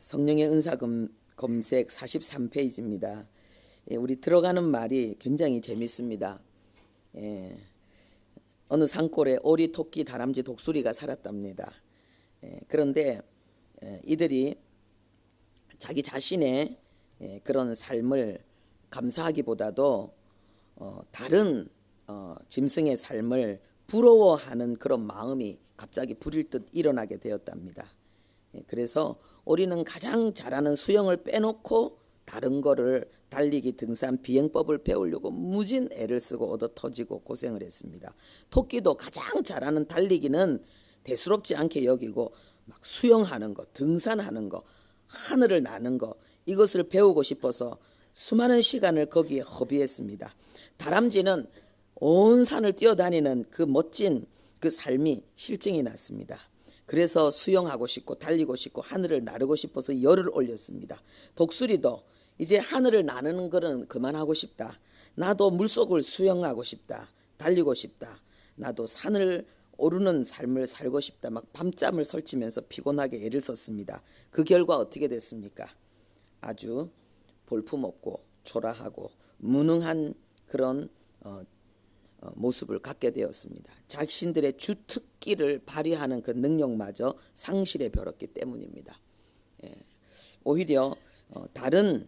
성령의 은사 검색 43페이지입니다. 우리 들어가는 말이 굉장히 재밌습니다. 어느 산골에 오리, 토끼, 다람쥐, 독수리가 살았답니다. 그런데 이들이 자기 자신의 그런 삶을 감사하기보다도 다른 짐승의 삶을 부러워하는 그런 마음이 갑자기 불일 듯 일어나게 되었답니다. 그래서 오리는 가장 잘하는 수영을 빼놓고 다른 거를 달리기, 등산, 비행법을 배우려고 무진 애를 쓰고 얻어 터지고 고생을 했습니다. 토끼도 가장 잘하는 달리기는 대수롭지 않게 여기고 막 수영하는 거, 등산하는 거, 하늘을 나는 거, 이것을 배우고 싶어서 수많은 시간을 거기에 허비했습니다. 다람쥐는 온 산을 뛰어다니는 그 멋진 그 삶이 실증이 났습니다. 그래서 수영하고 싶고 달리고 싶고 하늘을 나르고 싶어서 열을 올렸습니다. 독수리도 이제 하늘을 나르는 거는 그만하고 싶다. 나도 물속을 수영하고 싶다. 달리고 싶다. 나도 산을 오르는 삶을 살고 싶다. 막 밤잠을 설치면서 피곤하게 애를 썼습니다. 그 결과 어떻게 됐습니까? 아주 볼품없고 초라하고 무능한 그런 모습을 갖게 되었습니다. 자신들의 주특기를 발휘하는 그 능력마저 상실해 버렸기 때문입니다. 오히려 다른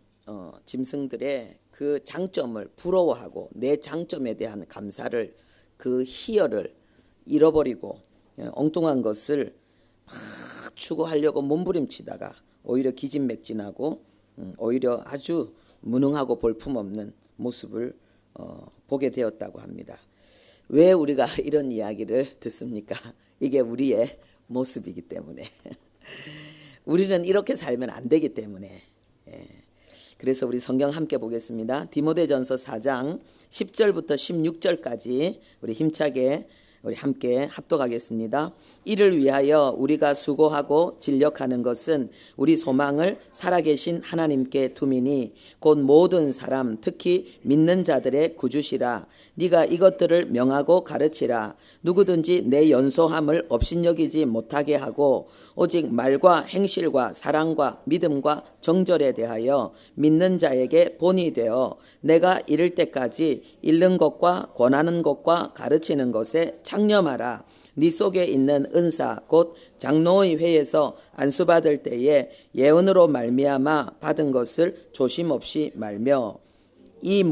짐승들의 그 장점을 부러워하고 내 장점에 대한 감사를, 그 희열을 잃어버리고 엉뚱한 것을 막 추구하려고 몸부림치다가 오히려 기진맥진하고 오히려 아주 무능하고 볼품없는 모습을 보게 되었다고 합니다. 왜 우리가 이런 이야기를 듣습니까? 이게 우리의 모습이기 때문에 우리는 이렇게 살면 안 되기 때문에. 그래서 우리 성경 함께 보겠습니다. 디모데전서 4장 10절부터 16절까지 우리 힘차게 우리 함께 합독하겠습니다. 이를 위하여 우리가 수고하고 진력하는 것은 우리 소망을 살아계신 하나님께 두미니 곧 모든 사람 특히 믿는 자들의 구주시라. 네가 이것들을 명하고 가르치라. 누구든지 내 연소함을 업신여기지 못하게 하고 오직 말과 행실과 사랑과 믿음과 정절에 대하여 믿는 자에게 본이 되어 내가 이를 때까지 잃는 것과 권하는 것과 가르치는 것에 창념하라. 네 속에 있는 은사 곧 장로의 회에서 안수받을 때에 예언으로 말미암아 받은 것을 조심없이 말며 이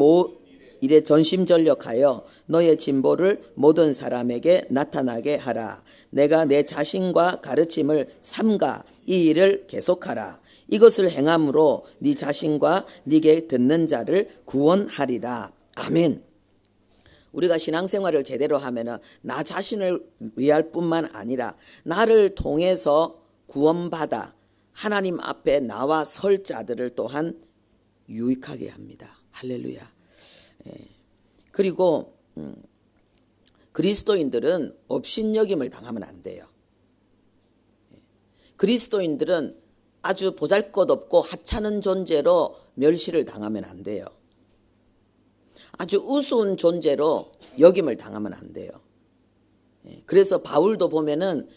일에 전심전력하여 너의 진보를 모든 사람에게 나타나게 하라. 내가 내 자신과 가르침을 삼가 이 일을 계속하라. 이것을 행함으로 네 자신과 네게 듣는 자를 구원하리라. 아멘. 우리가 신앙생활을 제대로 하면은 나 자신을 위할 뿐만 아니라 나를 통해서 구원받아 하나님 앞에 나와 설 자들을 또한 유익하게 합니다. 할렐루야. 그리고 그리스도인들은 업신여김을 당하면 안 돼요. 그리스도인들은 아주 보잘것없고 하찮은 존재로 멸시를 당하면 안 돼요. 아주 우스운 존재로 여김을 당하면 안 돼요. 그래서 바울도 보면은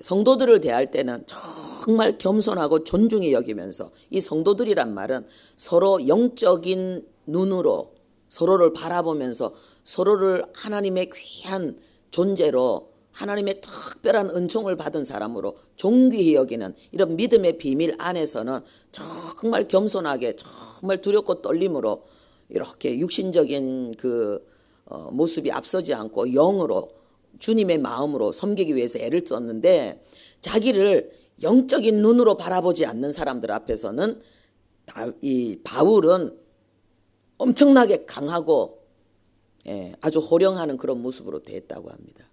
성도들을 대할 때는 정말 겸손하고 존중히 여기면서, 이 성도들이란 말은 서로 영적인 눈으로 서로를 바라보면서 서로를 하나님의 귀한 존재로, 하나님의 특별한 은총을 받은 사람으로 존귀히 여기는 이런 믿음의 비밀 안에서는 정말 겸손하게, 정말 두렵고 떨림으로 이렇게 육신적인 그 모습이 앞서지 않고 영으로 주님의 마음으로 섬기기 위해서 애를 썼는데, 자기를 영적인 눈으로 바라보지 않는 사람들 앞에서는 이 바울은 엄청나게 강하고 아주 호령하는 그런 모습으로 됐다고 합니다.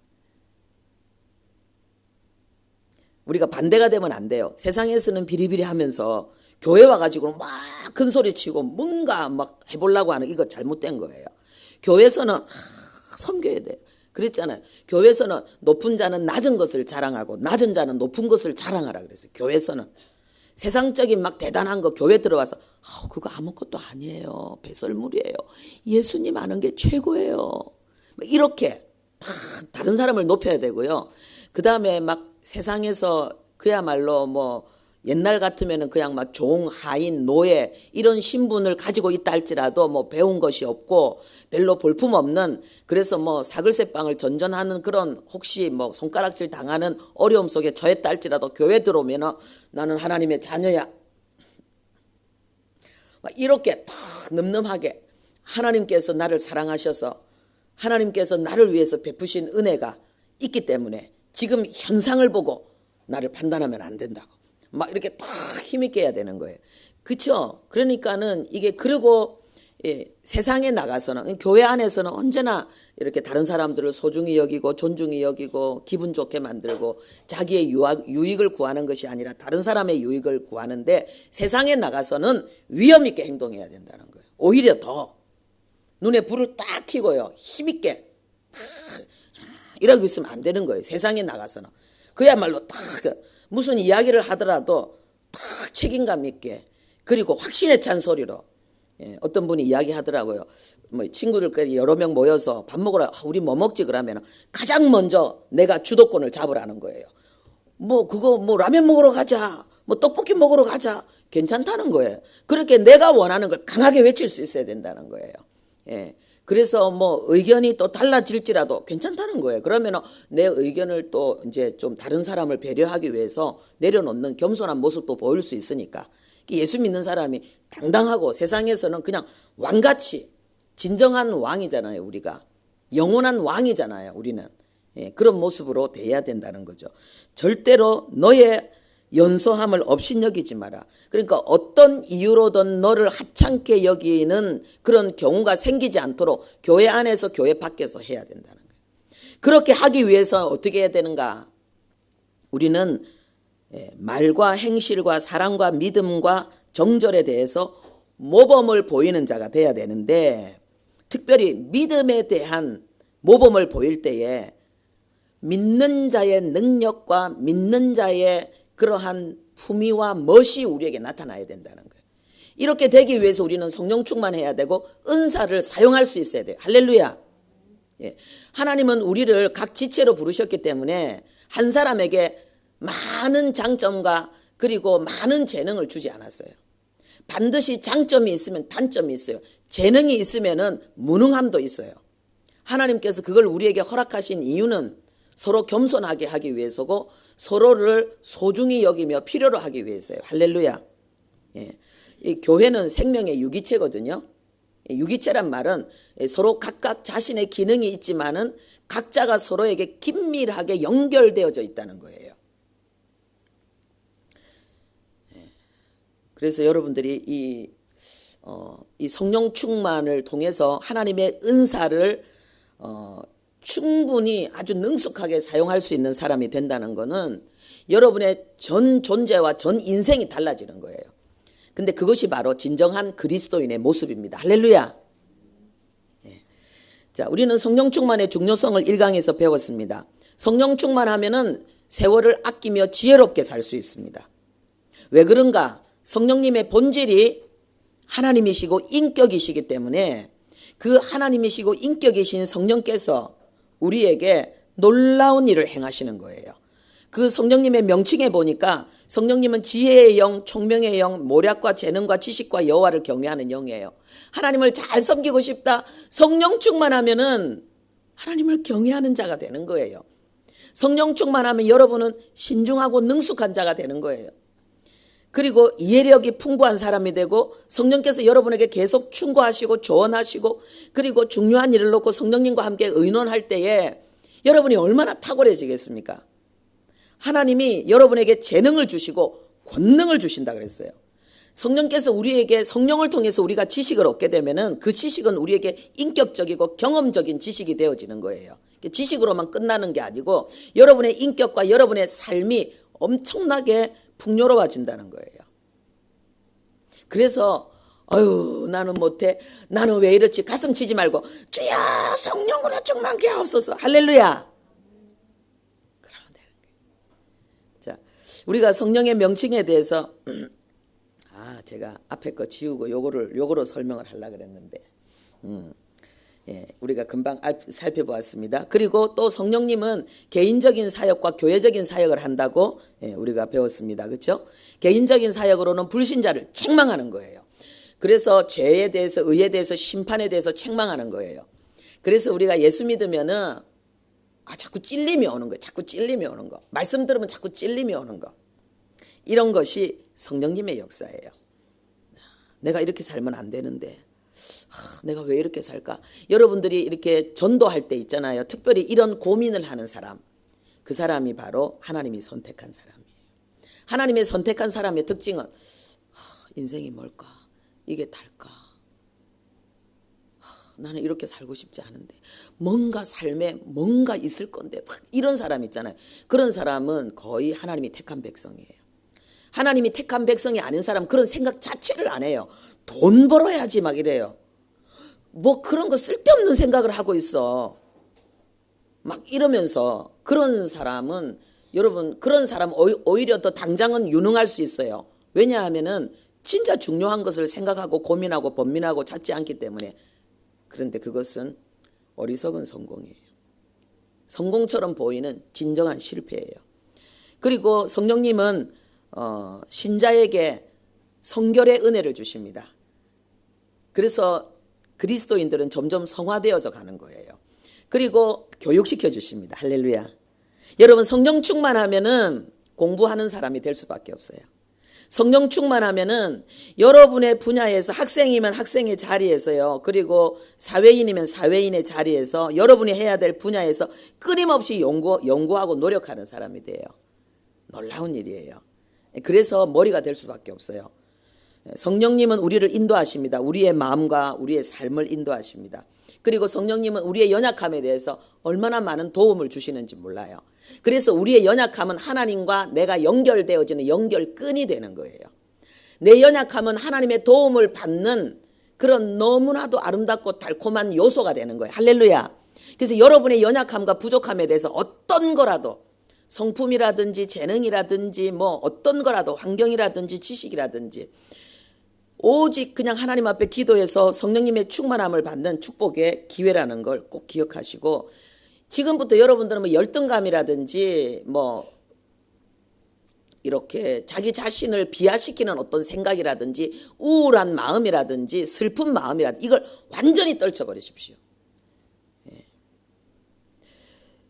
우리가 반대가 되면 안 돼요. 세상에서는 비리비리 하면서 교회 와가지고 막 큰 소리 치고 뭔가 막 해보려고 하는, 이거 잘못된 거예요. 교회에서는 섬겨야 돼요. 그랬잖아요. 교회에서는 높은 자는 낮은 것을 자랑하고 낮은 자는 높은 것을 자랑하라 그랬어요. 교회에서는 세상적인 막 대단한 거 교회 들어와서 그거 아무것도 아니에요. 배설물이에요. 예수님 아는 게 최고예요. 이렇게 다른 사람을 높여야 되고요. 그 다음에 막 세상에서 그야말로 뭐 옛날 같으면은 그냥 막 종, 하인, 노예 이런 신분을 가지고 있다 할지라도 뭐 배운 것이 없고 별로 볼품 없는, 그래서 뭐 사글세빵을 전전하는 그런, 혹시 뭐 손가락질 당하는 어려움 속에 처했다 할지라도 교회 들어오면은 나는 하나님의 자녀야, 막 이렇게 탁 늠름하게 하나님께서 나를 사랑하셔서 하나님께서 나를 위해서 베푸신 은혜가 있기 때문에 지금 현상을 보고 나를 판단하면 안 된다고 막 이렇게 딱 힘있게 해야 되는 거예요. 그렇죠? 그러니까는 이게, 그리고 세상에 나가서는, 교회 안에서는 언제나 이렇게 다른 사람들을 소중히 여기고 존중히 여기고 기분 좋게 만들고 자기의 유익을 구하는 것이 아니라 다른 사람의 유익을 구하는데, 세상에 나가서는 위험 있게 행동해야 된다는 거예요. 오히려 더 눈에 불을 딱 켜고요, 힘있게 이러고 있으면 안 되는 거예요. 세상에 나가서는 그야말로 딱 무슨 이야기를 하더라도 딱 책임감 있게, 그리고 확신에 찬 소리로. 어떤 분이 이야기하더라고요. 뭐 친구들끼리 여러 명 모여서 밥 먹으러, 우리 뭐 먹지 그러면 가장 먼저 내가 주도권을 잡으라는 거예요. 뭐 그거 뭐 라면 먹으러 가자, 뭐 떡볶이 먹으러 가자, 괜찮다는 거예요. 그렇게 내가 원하는 걸 강하게 외칠 수 있어야 된다는 거예요. 그래서 뭐 의견이 또 달라질지라도 괜찮다는 거예요. 그러면 내 의견을 또 이제 좀 다른 사람을 배려하기 위해서 내려놓는 겸손한 모습도 보일 수 있으니까. 예수 믿는 사람이 당당하고 세상에서는 그냥 왕같이, 진정한 왕이잖아요. 우리가 영원한 왕이잖아요. 우리는 그런 모습으로 대해야 된다는 거죠. 절대로 너의 연소함을 업신여기지 마라. 그러니까 어떤 이유로든 너를 하찮게 여기는 그런 경우가 생기지 않도록 교회 안에서 교회 밖에서 해야 된다는 거예요. 그렇게 하기 위해서 어떻게 해야 되는가? 우리는 말과 행실과 사랑과 믿음과 정절에 대해서 모범을 보이는 자가 돼야 되는데, 특별히 믿음에 대한 모범을 보일 때에 믿는 자의 능력과 믿는 자의 그러한 품위와 멋이 우리에게 나타나야 된다는 거예요. 이렇게 되기 위해서 우리는 성령 충만해야 되고 은사를 사용할 수 있어야 돼요. 할렐루야. 하나님은 우리를 각 지체로 부르셨기 때문에 한 사람에게 많은 장점과 그리고 많은 재능을 주지 않았어요. 반드시 장점이 있으면 단점이 있어요. 재능이 있으면은 무능함도 있어요. 하나님께서 그걸 우리에게 허락하신 이유는 서로 겸손하게 하기 위해서고 서로를 소중히 여기며 필요로 하기 위해서요. 할렐루야. 이 교회는 생명의 유기체거든요. 유기체란 말은 서로 각각 자신의 기능이 있지만은 각자가 서로에게 긴밀하게 연결되어져 있다는 거예요. 그래서 여러분들이 이 성령 충만을 통해서 하나님의 은사를 충분히 아주 능숙하게 사용할 수 있는 사람이 된다는 것은 여러분의 전 존재와 전 인생이 달라지는 거예요. 근데 그것이 바로 진정한 그리스도인의 모습입니다. 할렐루야. 자, 우리는 성령 충만의 중요성을 1강에서 배웠습니다. 성령 충만하면은 세월을 아끼며 지혜롭게 살 수 있습니다. 왜 그런가? 성령님의 본질이 하나님이시고 인격이시기 때문에 그 하나님이시고 인격이신 성령께서 우리에게 놀라운 일을 행하시는 거예요. 그 성령님의 명칭에 보니까 성령님은 지혜의 영, 총명의 영, 모략과 재능과 지식과 여호와를 경외하는 영이에요. 하나님을 잘 섬기고 싶다. 성령 충만하면은 하나님을 경외하는 자가 되는 거예요. 성령 충만하면 여러분은 신중하고 능숙한 자가 되는 거예요. 그리고 이해력이 풍부한 사람이 되고 성령께서 여러분에게 계속 충고하시고 조언하시고 그리고 중요한 일을 놓고 성령님과 함께 의논할 때에 여러분이 얼마나 탁월해지겠습니까? 하나님이 여러분에게 재능을 주시고 권능을 주신다 그랬어요. 성령께서 우리에게 성령을 통해서 우리가 지식을 얻게 되면은 그 지식은 우리에게 인격적이고 경험적인 지식이 되어지는 거예요. 지식으로만 끝나는 게 아니고 여러분의 인격과 여러분의 삶이 엄청나게 풍요로워진다는 거예요. 그래서 나는 못해, 나는 왜 이렇지 가슴 치지 말고 주여 성령으로 충만케 하옵소서. 할렐루야. 그러면 되는 거예요. 자, 우리가 성령의 명칭에 대해서 제가 앞에 거 지우고 요거로 설명을 하려고 그랬는데 우리가 금방 살펴보았습니다. 그리고 또 성령님은 개인적인 사역과 교회적인 사역을 한다고 우리가 배웠습니다. 그렇죠? 개인적인 사역으로는 불신자를 책망하는 거예요. 그래서 죄에 대해서, 의에 대해서, 심판에 대해서 책망하는 거예요. 그래서 우리가 예수 믿으면은 자꾸 찔림이 오는 거예요. 자꾸 찔림이 오는 거. 말씀 들으면 자꾸 찔림이 오는 거. 이런 것이 성령님의 역사예요. 내가 이렇게 살면 안 되는데 내가 왜 이렇게 살까? 여러분들이 이렇게 전도할 때 있잖아요. 특별히 이런 고민을 하는 사람, 그 사람이 바로 하나님이 선택한 사람이에요. 하나님의 선택한 사람의 특징은 인생이 뭘까? 이게 달까? 나는 이렇게 살고 싶지 않은데 뭔가 삶에 뭔가 있을 건데 이런 사람 있잖아요. 그런 사람은 거의 하나님이 택한 백성이에요. 하나님이 택한 백성이 아닌 사람 그런 생각 자체를 안 해요. 돈 벌어야지 막 이래요. 뭐 그런 거 쓸데없는 생각을 하고 있어. 막 이러면서 그런 사람은 여러분 그런 사람 오히려 더 당장은 유능할 수 있어요. 왜냐하면은 진짜 중요한 것을 생각하고 고민하고 번민하고 찾지 않기 때문에. 그런데 그것은 어리석은 성공이에요. 성공처럼 보이는 진정한 실패예요. 그리고 성령님은 신자에게 성결의 은혜를 주십니다. 그래서 그리스도인들은 점점 성화되어져 가는 거예요. 그리고 교육시켜 주십니다. 할렐루야. 여러분 성령 충만하면은 공부하는 사람이 될 수밖에 없어요. 성령 충만하면은 여러분의 분야에서 학생이면 학생의 자리에서요. 그리고 사회인이면 사회인의 자리에서 여러분이 해야 될 분야에서 끊임없이 연구하고 노력하는 사람이 돼요. 놀라운 일이에요. 그래서 머리가 될 수밖에 없어요. 성령님은 우리를 인도하십니다. 우리의 마음과 우리의 삶을 인도하십니다. 그리고 성령님은 우리의 연약함에 대해서 얼마나 많은 도움을 주시는지 몰라요. 그래서 우리의 연약함은 하나님과 내가 연결되어지는 연결끈이 되는 거예요. 내 연약함은 하나님의 도움을 받는 그런 너무나도 아름답고 달콤한 요소가 되는 거예요. 할렐루야. 그래서 여러분의 연약함과 부족함에 대해서 어떤 거라도 성품이라든지 재능이라든지 뭐 어떤 거라도 환경이라든지 지식이라든지 오직 그냥 하나님 앞에 기도해서 성령님의 충만함을 받는 축복의 기회라는 걸 꼭 기억하시고 지금부터 여러분들은 뭐 열등감이라든지 뭐 이렇게 자기 자신을 비하시키는 어떤 생각이라든지 우울한 마음이라든지 슬픈 마음이라든지 이걸 완전히 떨쳐버리십시오.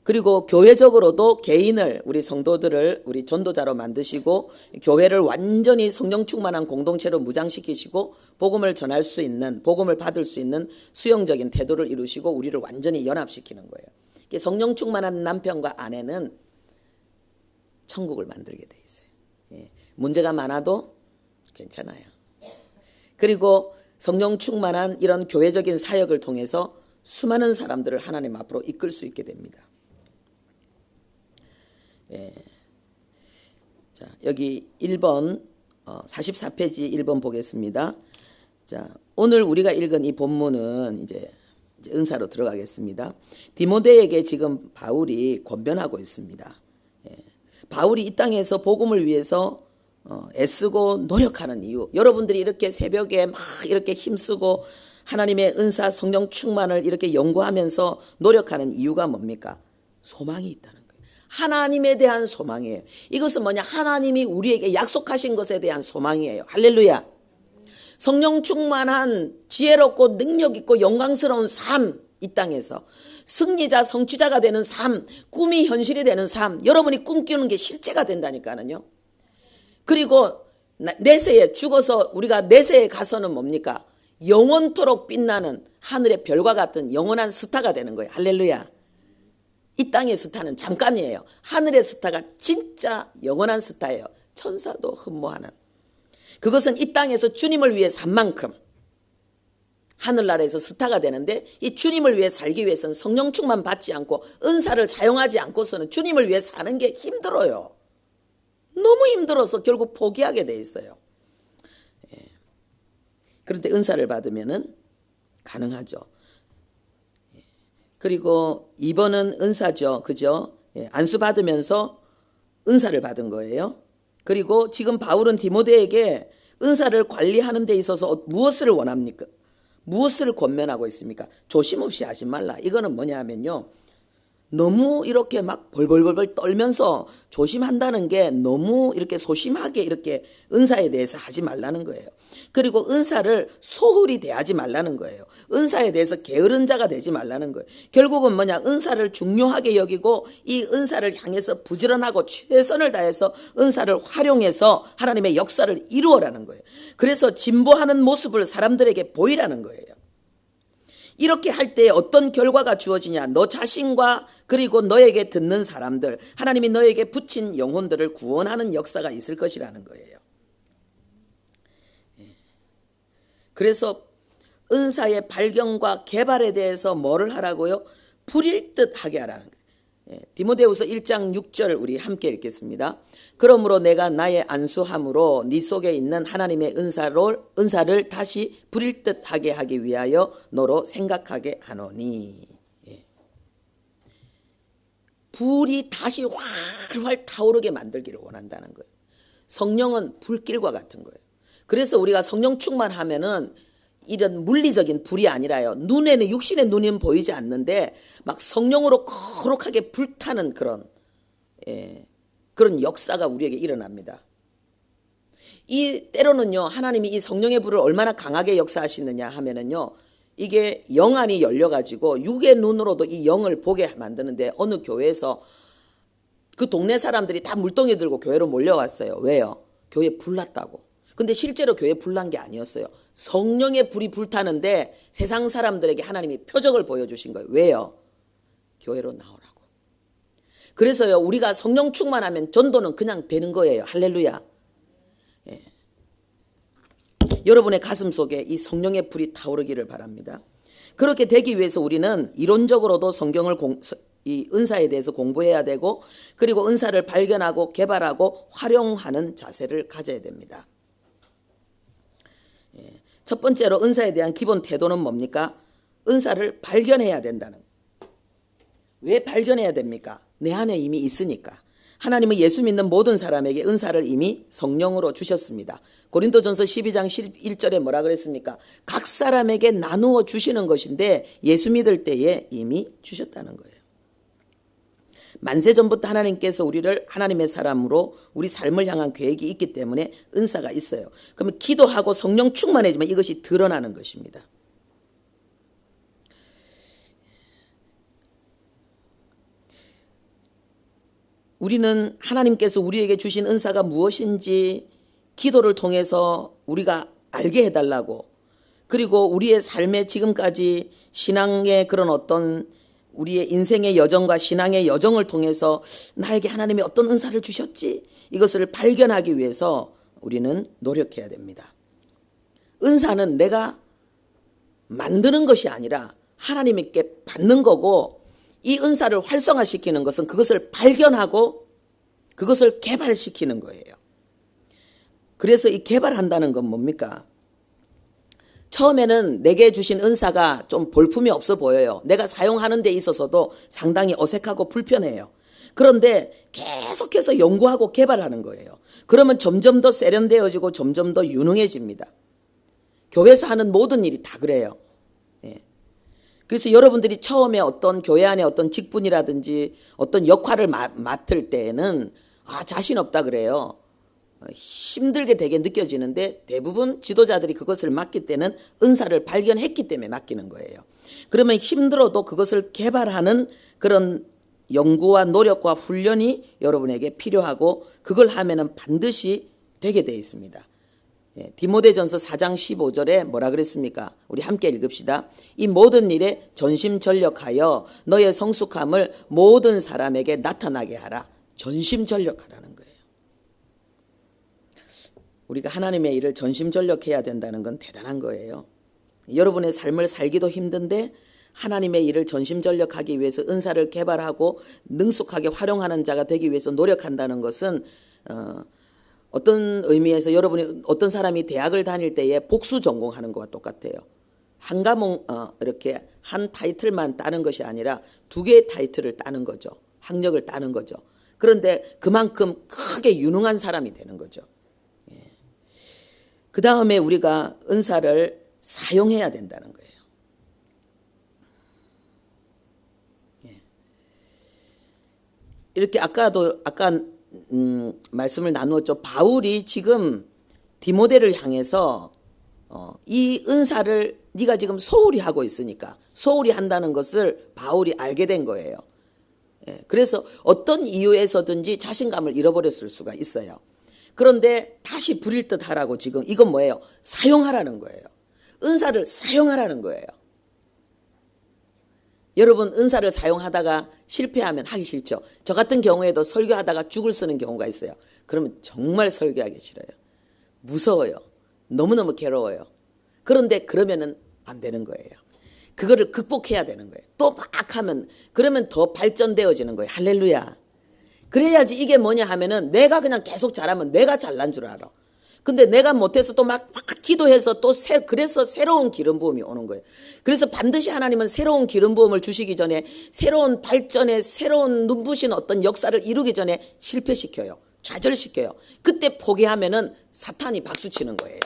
그리고 교회적으로도 개인을 우리 성도들을 우리 전도자로 만드시고 교회를 완전히 성령 충만한 공동체로 무장시키시고 복음을 전할 수 있는 복음을 받을 수 있는 수용적인 태도를 이루시고 우리를 완전히 연합시키는 거예요. 성령 충만한 남편과 아내는 천국을 만들게 돼 있어요. 문제가 많아도 괜찮아요. 그리고 성령 충만한 이런 교회적인 사역을 통해서 수많은 사람들을 하나님 앞으로 이끌 수 있게 됩니다. 자, 여기 1번 44페이지 1번 보겠습니다. 자, 오늘 우리가 읽은 이 본문은 이제 은사로 들어가겠습니다. 디모데에게 지금 바울이 권면하고 있습니다. 바울이 이 땅에서 복음을 위해서 애쓰고 노력하는 이유, 여러분들이 이렇게 새벽에 막 이렇게 힘쓰고 하나님의 은사 성령 충만을 이렇게 연구하면서 노력하는 이유가 뭡니까? 소망이 있다는 거예요. 하나님에 대한 소망이에요. 이것은 뭐냐? 하나님이 우리에게 약속하신 것에 대한 소망이에요. 할렐루야. 성령 충만한 지혜롭고 능력 있고 영광스러운 삶, 이 땅에서 승리자 성취자가 되는 삶, 꿈이 현실이 되는 삶, 여러분이 꿈꾸는 게 실제가 된다니까요. 그리고 내세에 죽어서 우리가 내세에 가서는 뭡니까? 영원토록 빛나는 하늘의 별과 같은 영원한 스타가 되는 거예요. 할렐루야. 이 땅의 스타는 잠깐이에요. 하늘의 스타가 진짜 영원한 스타예요. 천사도 흠모하는. 그것은 이 땅에서 주님을 위해 산 만큼 하늘나라에서 스타가 되는데 이 주님을 위해 살기 위해서는 성령 충만 받지 않고 은사를 사용하지 않고서는 주님을 위해 사는 게 힘들어요. 너무 힘들어서 결국 포기하게 돼 있어요. 그런데 은사를 받으면은 가능하죠. 그리고 2번은 은사죠. 그죠? 안수 받으면서 은사를 받은 거예요. 그리고 지금 바울은 디모데에게 은사를 관리하는 데 있어서 무엇을 원합니까? 무엇을 권면하고 있습니까? 조심 없이 하지 말라. 이거는 뭐냐 하면요, 너무 이렇게 막 벌벌벌벌 떨면서 조심한다는 게 너무 이렇게 소심하게 이렇게 은사에 대해서 하지 말라는 거예요. 그리고 은사를 소홀히 대하지 말라는 거예요. 은사에 대해서 게으른 자가 되지 말라는 거예요. 결국은 뭐냐, 은사를 중요하게 여기고 이 은사를 향해서 부지런하고 최선을 다해서 은사를 활용해서 하나님의 역사를 이루어라는 거예요. 그래서 진보하는 모습을 사람들에게 보이라는 거예요. 이렇게 할 때 어떤 결과가 주어지냐, 너 자신과 그리고 너에게 듣는 사람들, 하나님이 너에게 붙인 영혼들을 구원하는 역사가 있을 것이라는 거예요. 그래서 은사의 발견과 개발에 대해서 뭐를 하라고요? 부릴 듯 하게 하라는 거예요. 디모데후서 1장 6절 우리 함께 읽겠습니다. 그러므로 내가 나의 안수함으로 네 속에 있는 하나님의 은사를 다시 부릴 듯 하게 하기 위하여 너로 생각하게 하노니. 불이 다시 활활 타오르게 만들기를 원한다는 거예요. 성령은 불길과 같은 거예요. 그래서 우리가 성령 충만하면은 이런 물리적인 불이 아니라요, 눈에는, 육신의 눈은 보이지 않는데 막 성령으로 거룩하게 불타는 그런 역사가 우리에게 일어납니다. 이 때로는요, 하나님이 이 성령의 불을 얼마나 강하게 역사하시느냐 하면은요, 이게 영안이 열려가지고 육의 눈으로도 이 영을 보게 만드는데, 어느 교회에서 그 동네 사람들이 다 물동이 들고 교회로 몰려왔어요. 왜요? 교회에 불났다고. 근데 실제로 교회에 불난 게 아니었어요. 성령의 불이 불타는데 세상 사람들에게 하나님이 표적을 보여주신 거예요. 왜요? 교회로 나오라고. 그래서요, 우리가 성령 충만하면 전도는 그냥 되는 거예요. 할렐루야. 여러분의 가슴 속에 이 성령의 불이 타오르기를 바랍니다. 그렇게 되기 위해서 우리는 이론적으로도 성경을 이 은사에 대해서 공부해야 되고, 그리고 은사를 발견하고 개발하고 활용하는 자세를 가져야 됩니다. 첫 번째로 은사에 대한 기본 태도는 뭡니까? 은사를 발견해야 된다는. 왜 발견해야 됩니까? 내 안에 이미 있으니까. 하나님은 예수 믿는 모든 사람에게 은사를 이미 성령으로 주셨습니다. 고린도전서 12장 11절에 뭐라 그랬습니까? 각 사람에게 나누어 주시는 것인데 예수 믿을 때에 이미 주셨다는 거예요. 만세전부터 하나님께서 우리를 하나님의 사람으로 우리 삶을 향한 계획이 있기 때문에 은사가 있어요. 그러면 기도하고 성령 충만해지면 이것이 드러나는 것입니다. 우리는 하나님께서 우리에게 주신 은사가 무엇인지 기도를 통해서 우리가 알게 해달라고, 그리고 우리의 삶의 지금까지 신앙의 그런 어떤 우리의 인생의 여정과 신앙의 여정을 통해서 나에게 하나님이 어떤 은사를 주셨지, 이것을 발견하기 위해서 우리는 노력해야 됩니다. 은사는 내가 만드는 것이 아니라 하나님께 받는 거고, 이 은사를 활성화시키는 것은 그것을 발견하고 그것을 개발시키는 거예요. 그래서 이 개발한다는 건 뭡니까? 처음에는 내게 주신 은사가 좀 볼품이 없어 보여요. 내가 사용하는 데 있어서도 상당히 어색하고 불편해요. 그런데 계속해서 연구하고 개발하는 거예요. 그러면 점점 더 세련되어지고 점점 더 유능해집니다. 교회에서 하는 모든 일이 다 그래요. 그래서 여러분들이 처음에 어떤 교회 안에 어떤 직분이라든지 어떤 역할을 맡을 때에는 자신 없다 그래요. 힘들게 되게 느껴지는데, 대부분 지도자들이 그것을 맡길 때는 은사를 발견했기 때문에 맡기는 거예요. 그러면 힘들어도 그것을 개발하는 그런 연구와 노력과 훈련이 여러분에게 필요하고, 그걸 하면은 반드시 되게 되어 있습니다. 디모데전서 4장 15절에 뭐라 그랬습니까? 우리 함께 읽읍시다. 이 모든 일에 전심전력하여 너의 성숙함을 모든 사람에게 나타나게 하라. 전심전력하라는 거예요. 우리가 하나님의 일을 전심전력해야 된다는 건 대단한 거예요. 여러분의 삶을 살기도 힘든데 하나님의 일을 전심전력하기 위해서 은사를 개발하고 능숙하게 활용하는 자가 되기 위해서 노력한다는 것은 어떤 의미에서 여러분이 어떤 사람이 대학을 다닐 때에 복수 전공하는 것과 똑같아요. 한 과목 이렇게 한 타이틀만 따는 것이 아니라 두 개의 타이틀을 따는 거죠. 학력을 따는 거죠. 그런데 그만큼 크게 유능한 사람이 되는 거죠. 그 다음에 우리가 은사를 사용해야 된다는 거예요. 이렇게 아까 말씀을 나누었죠. 바울이 지금 디모데를 향해서 이 은사를 네가 지금 소홀히 하고 있으니까, 소홀히 한다는 것을 바울이 알게 된 거예요. 그래서 어떤 이유에서든지 자신감을 잃어버렸을 수가 있어요. 그런데 다시 부릴 듯 하라고, 지금 이건 뭐예요? 사용하라는 거예요. 은사를 사용하라는 거예요. 여러분, 은사를 사용하다가 실패하면 하기 싫죠. 저 같은 경우에도 설교하다가 죽을 쓰는 경우가 있어요. 그러면 정말 설교하기 싫어요. 무서워요. 너무너무 괴로워요. 그런데 그러면은 안 되는 거예요. 그거를 극복해야 되는 거예요. 또 막 하면, 그러면 더 발전되어지는 거예요. 할렐루야. 그래야지. 이게 뭐냐 하면은 내가 그냥 계속 잘하면 내가 잘난 줄 알아. 근데 내가 못해서 또 막 기도해서 또 그래서 새로운 기름 부음이 오는 거예요. 그래서 반드시 하나님은 새로운 기름 부음을 주시기 전에, 새로운 발전에, 새로운 눈부신 어떤 역사를 이루기 전에 실패시켜요. 좌절시켜요. 그때 포기하면은 사탄이 박수치는 거예요.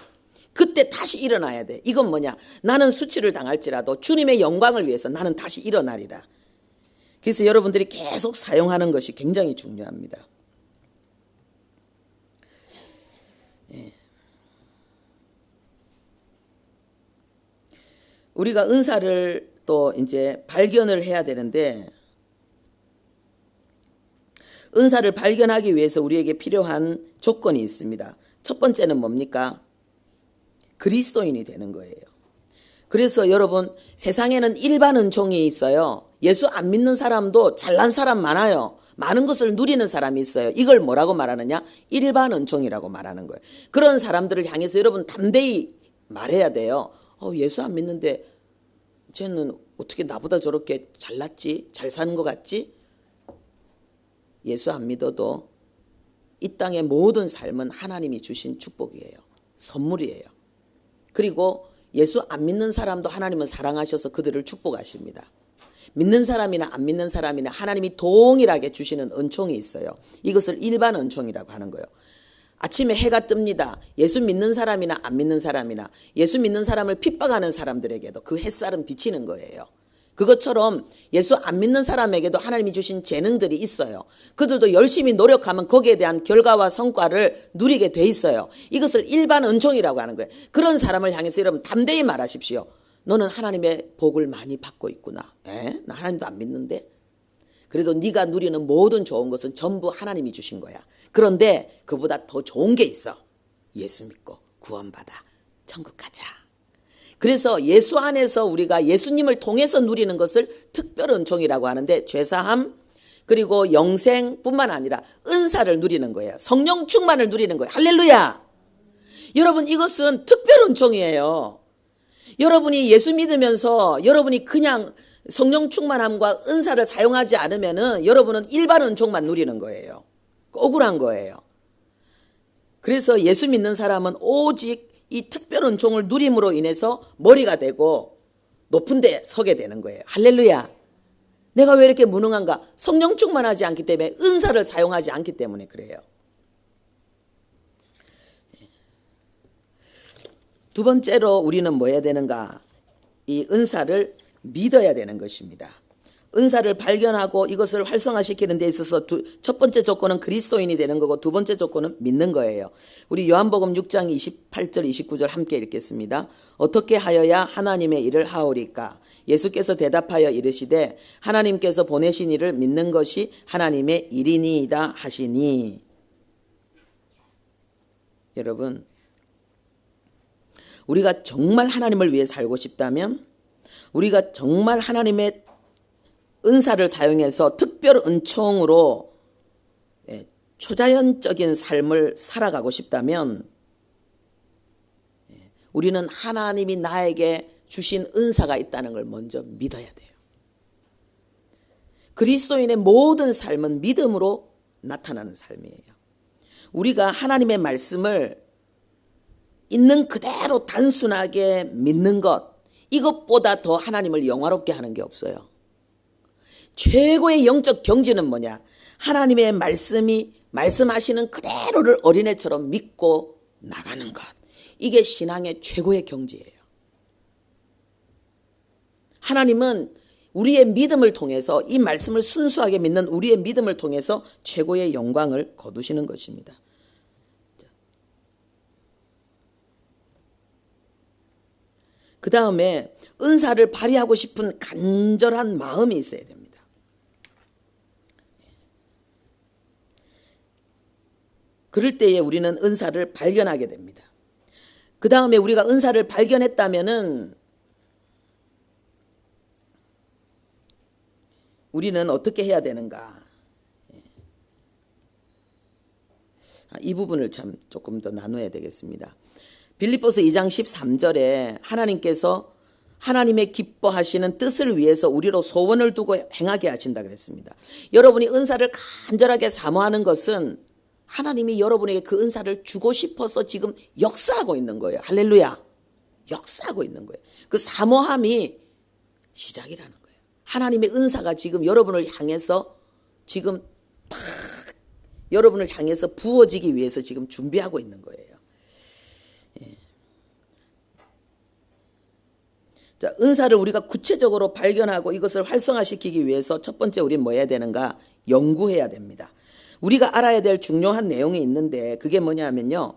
그때 다시 일어나야 돼. 이건 뭐냐? 나는 수치를 당할지라도 주님의 영광을 위해서 나는 다시 일어나리라. 그래서 여러분들이 계속 사용하는 것이 굉장히 중요합니다. 우리가 은사를 또 이제 발견을 해야 되는데, 은사를 발견하기 위해서 우리에게 필요한 조건이 있습니다. 첫 번째는 뭡니까? 그리스도인이 되는 거예요. 그래서 여러분, 세상에는 일반 은총이 있어요. 예수 안 믿는 사람도 잘난 사람 많아요. 많은 것을 누리는 사람이 있어요. 이걸 뭐라고 말하느냐? 일반 은총이라고 말하는 거예요. 그런 사람들을 향해서 여러분 담대히 말해야 돼요. 예수 안 믿는데 쟤는 어떻게 나보다 저렇게 잘났지? 잘 사는 것 같지? 예수 안 믿어도 이 땅의 모든 삶은 하나님이 주신 축복이에요. 선물이에요. 그리고 예수 안 믿는 사람도 하나님은 사랑하셔서 그들을 축복하십니다. 믿는 사람이나 안 믿는 사람이나 하나님이 동일하게 주시는 은총이 있어요. 이것을 일반 은총이라고 하는 거예요. 아침에 해가 뜹니다. 예수 믿는 사람이나 안 믿는 사람이나, 예수 믿는 사람을 핍박하는 사람들에게도 그 햇살은 비치는 거예요. 그것처럼 예수 안 믿는 사람에게도 하나님이 주신 재능들이 있어요. 그들도 열심히 노력하면 거기에 대한 결과와 성과를 누리게 돼 있어요. 이것을 일반 은총이라고 하는 거예요. 그런 사람을 향해서 여러분 담대히 말하십시오. 너는 하나님의 복을 많이 받고 있구나. 나 하나님도 안 믿는데? 그래도 네가 누리는 모든 좋은 것은 전부 하나님이 주신 거야. 그런데 그보다 더 좋은 게 있어. 예수 믿고 구원받아 천국 가자. 그래서 예수 안에서 우리가 예수님을 통해서 누리는 것을 특별 은총이라고 하는데, 죄사함 그리고 영생뿐만 아니라 은사를 누리는 거예요. 성령 충만을 누리는 거예요. 할렐루야. 여러분, 이것은 특별 은총이에요. 여러분이 예수 믿으면서 여러분이 그냥 성령 충만함과 은사를 사용하지 않으면은 여러분은 일반 은총만 누리는 거예요. 억울한 거예요. 그래서 예수 믿는 사람은 오직 이 특별 은총을 누림으로 인해서 머리가 되고 높은 데 서게 되는 거예요. 할렐루야. 내가 왜 이렇게 무능한가? 성령 충만하지 않기 때문에, 은사를 사용하지 않기 때문에 그래요. 두 번째로 우리는 뭐 해야 되는가? 이 은사를 믿어야 되는 것입니다. 은사를 발견하고 이것을 활성화시키는 데 있어서 첫 번째 조건은 그리스도인이 되는 거고, 두 번째 조건은 믿는 거예요. 우리 요한복음 6장 28절 29절 함께 읽겠습니다. 어떻게 하여야 하나님의 일을 하오리까? 예수께서 대답하여 이르시되 하나님께서 보내신 이를 믿는 것이 하나님의 일이니이다 하시니. 여러분, 우리가 정말 하나님을 위해 살고 싶다면, 우리가 정말 하나님의 은사를 사용해서 특별 은총으로 초자연적인 삶을 살아가고 싶다면, 우리는 하나님이 나에게 주신 은사가 있다는 걸 먼저 믿어야 돼요. 그리스도인의 모든 삶은 믿음으로 나타나는 삶이에요. 우리가 하나님의 말씀을 있는 그대로 단순하게 믿는 것, 이것보다 더 하나님을 영화롭게 하는 게 없어요. 최고의 영적 경지는 뭐냐? 하나님의 말씀이 말씀하시는 그대로를 어린애처럼 믿고 나가는 것. 이게 신앙의 최고의 경지예요. 하나님은 우리의 믿음을 통해서, 이 말씀을 순수하게 믿는 우리의 믿음을 통해서 최고의 영광을 거두시는 것입니다. 그 다음에 은사를 발휘하고 싶은 간절한 마음이 있어야 됩니다. 그럴 때에 우리는 은사를 발견하게 됩니다. 그 다음에 우리가 은사를 발견했다면은 우리는 어떻게 해야 되는가? 이 부분을 참 조금 더 나눠야 되겠습니다. 빌립보서 2장 13절에 하나님께서 하나님의 기뻐하시는 뜻을 위해서 우리로 소원을 두고 행하게 하신다 그랬습니다. 여러분이 은사를 간절하게 사모하는 것은 하나님이 여러분에게 그 은사를 주고 싶어서 지금 역사하고 있는 거예요. 할렐루야. 역사하고 있는 거예요. 그 사모함이 시작이라는 거예요. 하나님의 은사가 지금 여러분을 향해서 지금 딱 여러분을 향해서 부어지기 위해서 지금 준비하고 있는 거예요. 자, 은사를 우리가 구체적으로 발견하고 이것을 활성화시키기 위해서 첫 번째 우리는 뭐 해야 되는가? 연구해야 됩니다. 우리가 알아야 될 중요한 내용이 있는데 그게 뭐냐면요.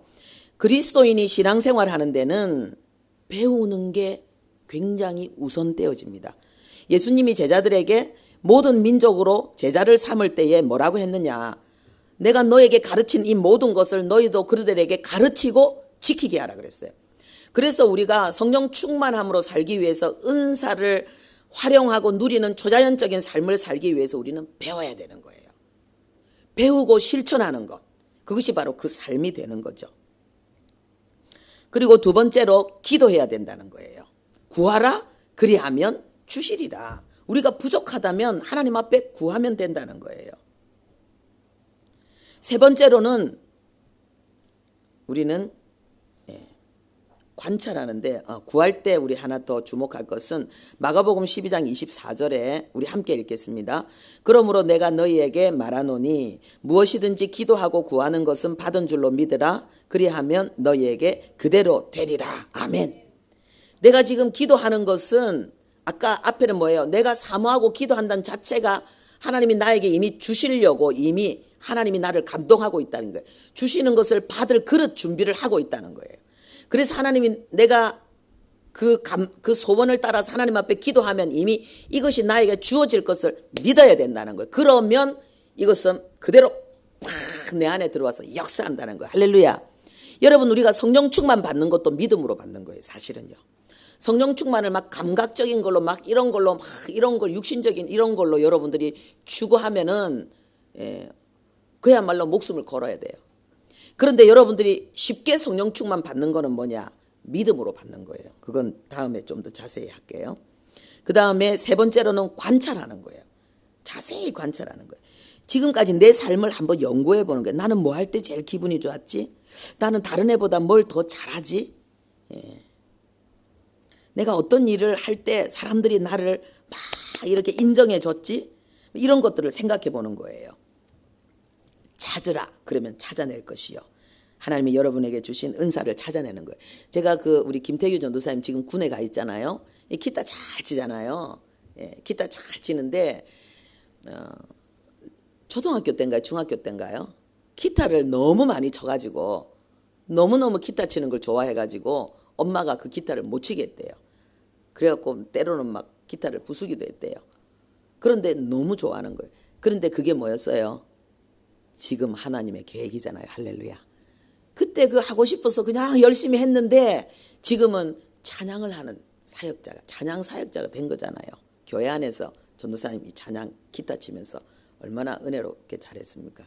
그리스도인이 신앙생활 하는 데는 배우는 게 굉장히 우선되어집니다. 예수님이 제자들에게 모든 민족으로 제자를 삼을 때에 뭐라고 했느냐? 내가 너에게 가르친 이 모든 것을 너희도 그들에게 가르치고 지키게 하라 그랬어요. 그래서 우리가 성령 충만함으로 살기 위해서 은사를 활용하고 누리는 초자연적인 삶을 살기 위해서 우리는 배워야 되는 거예요. 배우고 실천하는 것. 그것이 바로 그 삶이 되는 거죠. 그리고 두 번째로 기도해야 된다는 거예요. 구하라 그리하면 주시리라. 우리가 부족하다면 하나님 앞에 구하면 된다는 거예요. 세 번째로는 우리는 관찰하는데 구할 때 우리 하나 더 주목할 것은 마가복음 12장 24절에 우리 함께 읽겠습니다. 그러므로 내가 너희에게 말하노니 무엇이든지 기도하고 구하는 것은 받은 줄로 믿으라. 그리하면 너희에게 그대로 되리라. 아멘. 내가 지금 기도하는 것은 아까 앞에는 뭐예요? 내가 사모하고 기도한다는 자체가 하나님이 나에게 이미 주시려고 이미 하나님이 나를 감동하고 있다는 거예요. 주시는 것을 받을 그릇 준비를 하고 있다는 거예요. 그래서 하나님이 내가 그 소원을 따라서 하나님 앞에 기도하면 이미 이것이 나에게 주어질 것을 믿어야 된다는 거예요. 그러면 이것은 그대로 팍 내 안에 들어와서 역사한다는 거예요. 할렐루야. 여러분 우리가 성령 충만 받는 것도 믿음으로 받는 거예요. 사실은요. 성령 충만을 막 감각적인 걸로 막 이런 걸로 막 이런 걸 육신적인 이런 걸로 여러분들이 추구하면은 그야말로 목숨을 걸어야 돼요. 그런데 여러분들이 쉽게 성령 충만 받는 거는 뭐냐? 믿음으로 받는 거예요. 그건 다음에 좀 더 자세히 할게요. 그 다음에 세 번째로는 관찰하는 거예요. 자세히 관찰하는 거예요. 지금까지 내 삶을 한번 연구해 보는 거예요. 나는 뭐 할 때 제일 기분이 좋았지? 나는 다른 애보다 뭘 더 잘하지? 내가 어떤 일을 할 때 사람들이 나를 막 이렇게 인정해 줬지? 이런 것들을 생각해 보는 거예요. 찾으라 그러면 찾아낼 것이요. 하나님이 여러분에게 주신 은사를 찾아내는 거예요. 제가 우리 김태규 전도사님 지금 군에 가 있잖아요. 기타 잘 치잖아요. 기타 잘 치는데 초등학교 때인가요? 중학교 때인가요? 기타를 너무 많이 쳐가지고 너무너무 기타 치는 걸 좋아해가지고 엄마가 그 기타를 못 치게 했대요. 그래갖고 때로는 막 기타를 부수기도 했대요. 그런데 너무 좋아하는 거예요. 그런데 그게 뭐였어요? 지금 하나님의 계획이잖아요. 할렐루야. 그때 하고 싶어서 그냥 열심히 했는데 지금은 찬양을 하는 사역자가, 찬양 사역자가 된 거잖아요. 교회 안에서 전도사님이 찬양 기타 치면서 얼마나 은혜롭게 잘했습니까?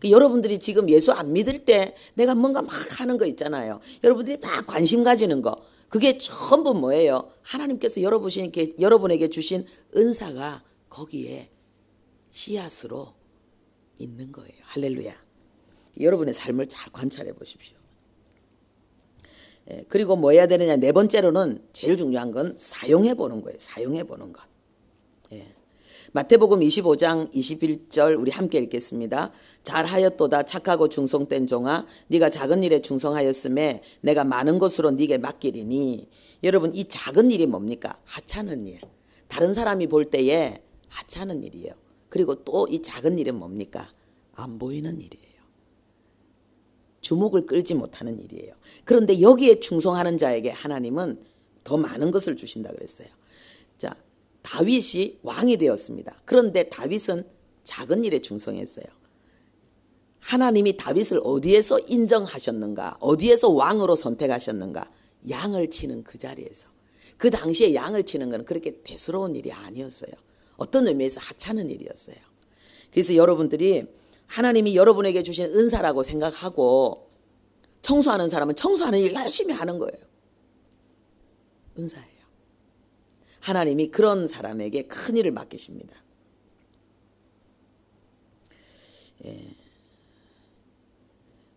여러분들이 지금 예수 안 믿을 때 내가 뭔가 막 하는 거 있잖아요. 여러분들이 막 관심 가지는 거. 그게 전부 뭐예요? 하나님께서 여러분에게 주신 은사가 거기에 씨앗으로 있는 거예요. 할렐루야. 여러분의 삶을 잘 관찰해 보십시오. 그리고 뭐 해야 되느냐? 네 번째로는 제일 중요한 건 사용해 보는 거예요. 사용해 보는 것. 마태복음 25장 21절 우리 함께 읽겠습니다. 잘하였도다 착하고 충성된 종아 네가 작은 일에 충성하였음에 내가 많은 것으로 네게 맡기리니. 여러분 이 작은 일이 뭡니까? 하찮은 일. 다른 사람이 볼 때에 하찮은 일이에요. 그리고 또 이 작은 일은 뭡니까? 안 보이는 일이에요. 주목을 끌지 못하는 일이에요. 그런데 여기에 충성하는 자에게 하나님은 더 많은 것을 주신다 그랬어요. 자, 다윗이 왕이 되었습니다. 그런데 다윗은 작은 일에 충성했어요. 하나님이 다윗을 어디에서 인정하셨는가? 어디에서 왕으로 선택하셨는가? 양을 치는 그 자리에서. 그 당시에 양을 치는 건 그렇게 대수로운 일이 아니었어요. 어떤 의미에서 하찮은 일이었어요. 그래서 여러분들이 하나님이 여러분에게 주신 은사라고 생각하고 청소하는 사람은 청소하는 일 열심히 하는 거예요. 은사예요. 하나님이 그런 사람에게 큰 일을 맡기십니다.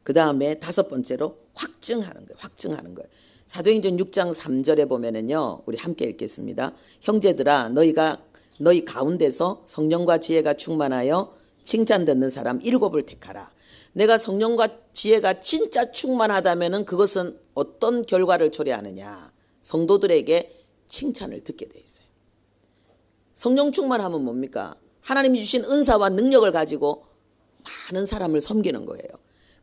그 다음에 다섯 번째로 확증하는 거예요. 확증하는 거예요. 사도행전 6장 3절에 보면은요, 우리 함께 읽겠습니다. 형제들아, 너희 가운데서 성령과 지혜가 충만하여 칭찬 듣는 사람 7을 택하라. 내가 성령과 지혜가 진짜 충만하다면은 그것은 어떤 결과를 초래하느냐? 성도들에게 칭찬을 듣게 돼 있어요. 성령 충만하면 뭡니까? 하나님이 주신 은사와 능력을 가지고 많은 사람을 섬기는 거예요.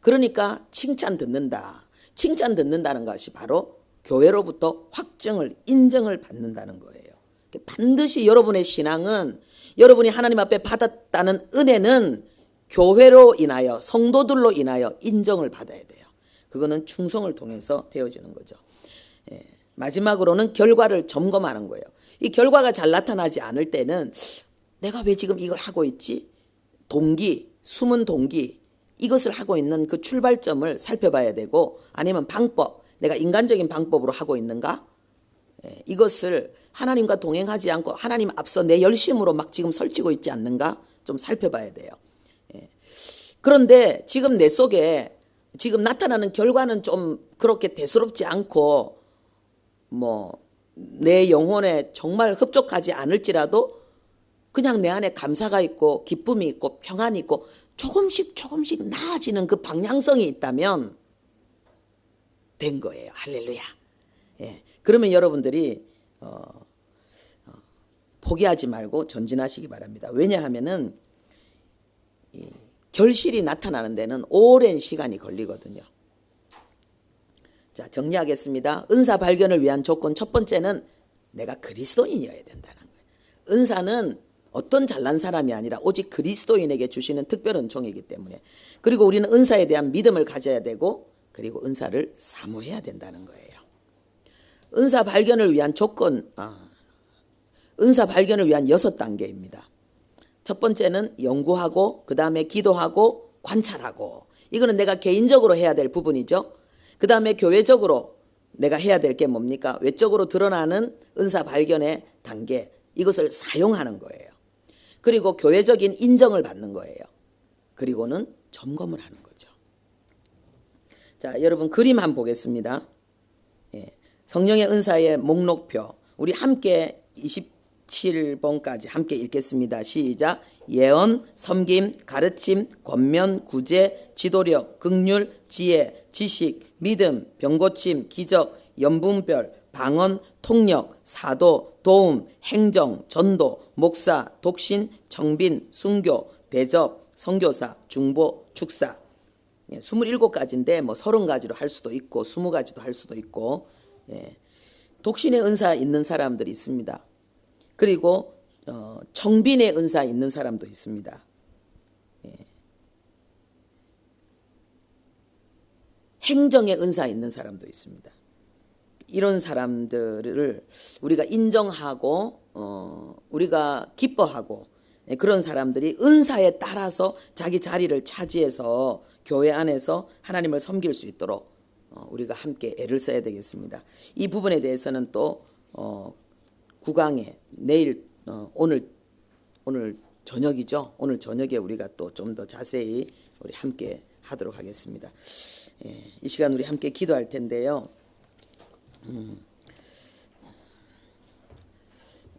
그러니까 칭찬 듣는다. 칭찬 듣는다는 것이 바로 교회로부터 확증을, 인정을 받는다는 거예요. 반드시 여러분의 신앙은, 여러분이 하나님 앞에 받았다는 은혜는 교회로 인하여, 성도들로 인하여 인정을 받아야 돼요. 그거는 충성을 통해서 되어지는 거죠. 마지막으로는 결과를 점검하는 거예요. 이 결과가 잘 나타나지 않을 때는 내가 왜 지금 이걸 하고 있지? 동기, 숨은 동기, 이것을 하고 있는 그 출발점을 살펴봐야 되고, 아니면 방법, 내가 인간적인 방법으로 하고 있는가? 이것을 하나님과 동행하지 않고 하나님 앞서 내 열심으로 막 지금 설치고 있지 않는가? 좀 살펴봐야 돼요. 그런데 지금 내 속에 지금 나타나는 결과는 좀 그렇게 대수롭지 않고 내 영혼에 정말 흡족하지 않을지라도 그냥 내 안에 감사가 있고 기쁨이 있고 평안이 있고 조금씩 나아지는 그 방향성이 있다면 된 거예요. 할렐루야. 그러면 여러분들이 포기하지 말고 전진하시기 바랍니다. 왜냐하면은 결실이 나타나는 데는 오랜 시간이 걸리거든요. 자, 정리하겠습니다. 은사 발견을 위한 조건 첫 번째는 내가 그리스도인이어야 된다는 거예요. 은사는 어떤 잘난 사람이 아니라 오직 그리스도인에게 주시는 특별 은총이기 때문에, 그리고 우리는 은사에 대한 믿음을 가져야 되고, 그리고 은사를 사모해야 된다는 거예요. 은사 발견을 위한 조건, 은사 발견을 위한 6단계입니다. 첫 번째는 연구하고, 그 다음에 기도하고, 관찰하고. 이거는 내가 개인적으로 해야 될 부분이죠. 그 다음에 교회적으로 내가 해야 될 게 뭡니까? 외적으로 드러나는 은사 발견의 단계, 이것을 사용하는 거예요. 그리고 교회적인 인정을 받는 거예요. 그리고는 점검을 하는 거죠. 자, 여러분 그림 한번 보겠습니다. 성령의 은사의 목록표, 우리 함께 27번까지 함께 읽겠습니다. 시작. 예언, 섬김, 가르침, 권면, 구제, 지도력, 긍휼, 지혜, 지식, 믿음, 병고침, 기적, 연분별, 방언, 통역, 사도, 도움, 행정, 전도, 목사, 독신, 청빈, 순교, 대접, 선교사, 중보, 축사. 27가지인데 30가지로 할 수도 있고 20가지도 할 수도 있고, 독신의 은사 있는 사람들이 있습니다. 그리고 청빈의 은사 있는 사람도 있습니다. 행정의 은사 있는 사람도 있습니다. 이런 사람들을 우리가 인정하고 우리가 기뻐하고, 그런 사람들이 은사에 따라서 자기 자리를 차지해서 교회 안에서 하나님을 섬길 수 있도록 우리가 함께 애를 써야 되겠습니다. 이 부분에 대해서는 또 9강에 내일 오늘 저녁이죠. 오늘 저녁에 우리가 또 좀 더 자세히 우리 함께 하도록 하겠습니다. 이 시간 우리 함께 기도할 텐데요.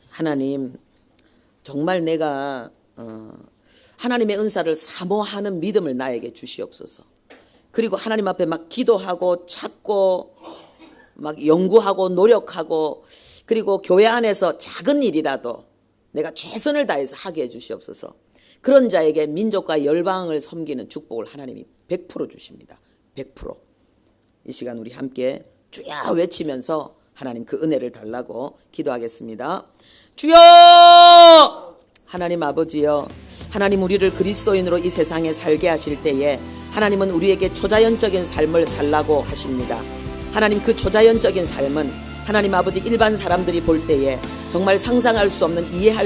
하나님, 정말 내가 하나님의 은사를 사모하는 믿음을 나에게 주시옵소서. 그리고 하나님 앞에 막 기도하고 찾고 막 연구하고 노력하고 그리고 교회 안에서 작은 일이라도 내가 최선을 다해서 하게 해주시옵소서. 그런 자에게 민족과 열방을 섬기는 축복을 하나님이 100% 주십니다. 100%. 이 시간 우리 함께 주야 외치면서 하나님 그 은혜를 달라고 기도하겠습니다. 주여! 하나님 아버지여, 하나님 우리를 그리스도인으로 이 세상에 살게 하실 때에 하나님은 우리에게 초자연적인 삶을 살라고 하십니다. 하나님 그 초자연적인 삶은 하나님 아버지 일반 사람들이 볼 때에 정말 상상할 수 없는, 이해할 수